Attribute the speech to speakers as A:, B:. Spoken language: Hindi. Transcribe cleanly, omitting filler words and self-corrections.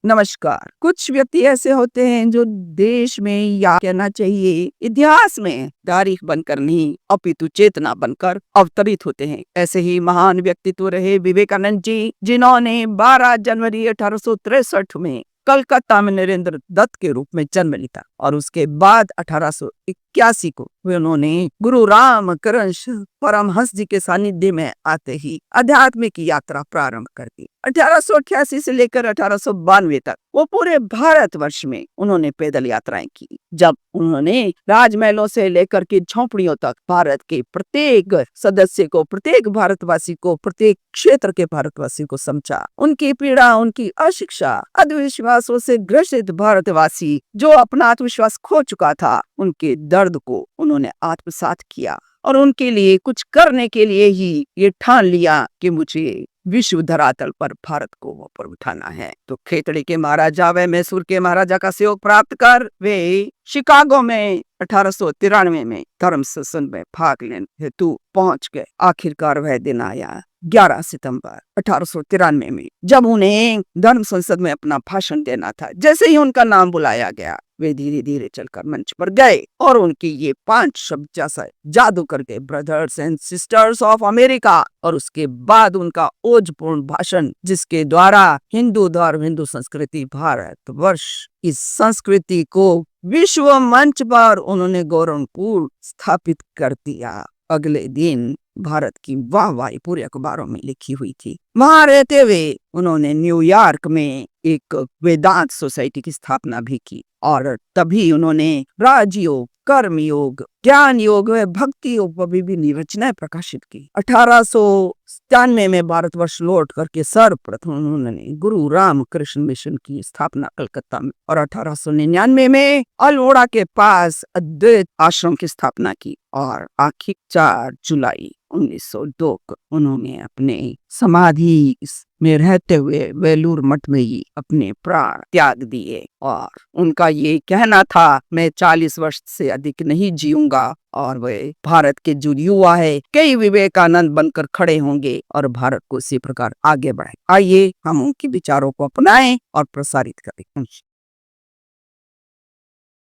A: नमस्कार। कुछ व्यक्ति ऐसे होते हैं जो देश में या कहना चाहिए इतिहास में तारीख बनकर नहीं अपितु चेतना बनकर अवतरित होते हैं। ऐसे ही महान व्यक्तित्व रहे विवेकानंद जी, जिन्होंने 12 जनवरी 1863 में कलकत्ता में नरेंद्र दत्त के रूप में जन्म लिया और उसके बाद 1881 को उन्होंने गुरु रामकृष्ण परमहंस जी के सानिध्य में आते ही आध्यात्मिक यात्रा प्रारंभ कर दी। 1888 से लेकर 1892 तक वो पूरे भारतवर्ष में उन्होंने पैदल यात्राएं की। जब उन्होंने राजमहलों से लेकर के झोंपड़ियों तक भारत के प्रत्येक सदस्य को, प्रत्येक भारतवासी को, प्रत्येक क्षेत्र के भारतवासी को समझा। उनकी पीड़ा, उनकी अशिक्षा, अंधविश्वासों से ग्रसित भारतवासी जो अपना आत्मविश्वास खो चुका था, उनके दर्द को उन्होंने आत्मसात किया और उनके लिए कुछ करने के लिए ही ये ठान लिया कि मुझे विश्व धरातल पर भारत को ऊपर उठाना है। तो खेतड़ी के महाराजा व मैसूर के महाराजा का सहयोग प्राप्त कर वे शिकागो में 1893 में धर्म सत्संग में भाग लेने हेतु पहुंच गए। आखिरकार वह दिन आया 11 सितंबर 1893 में, जब उन्हें धर्म संसद में अपना भाषण देना था। जैसे ही उनका नाम बुलाया गया, वे धीरे धीरे चलकर मंच पर गए और उनकी ये 5 शब्द जैसा जादू कर गए, brothers and sisters of America. और उसके बाद उनका ओजपूर्ण भाषण, जिसके द्वारा हिंदू धर्म, हिंदू संस्कृति, भारत वर्ष इस संस्कृति को विश्व मंच पर उन्होंने गौरवपूर्ण स्थापित कर दिया। अगले दिन भारत की वाहवाही पूरे अखबारों में लिखी हुई थी। वहां रहते हुए उन्होंने न्यूयॉर्क में एक वेदांत सोसाइटी की स्थापना भी की और तभी उन्होंने राजयोग, कर्मयोग, ज्ञान योग व भक्ति योग पर भी रचनाएं प्रकाशित की। 1897 में भारतवर्ष लौट करके सर्वप्रथम उन्होंने गुरु रामकृष्ण मिशन की स्थापना कलकत्ता में और 1899 में अल्मोड़ा के पास अद्वैत आश्रम की स्थापना की और आखिर 4 जुलाई 1902 को उन्होंने अपने समाधि में रहते हुए वेलूर मठ में ही अपने प्राण त्याग दिए। और उनका ये कहना था, मैं 40 वर्ष से अधिक नहीं जीऊंगा और वे भारत के जो युवा है कई विवेकानंद बनकर खड़े होंगे और भारत को इसी प्रकार आगे बढ़ाए। आइए हम उनके विचारों को अपनाएं और प्रसारित करें।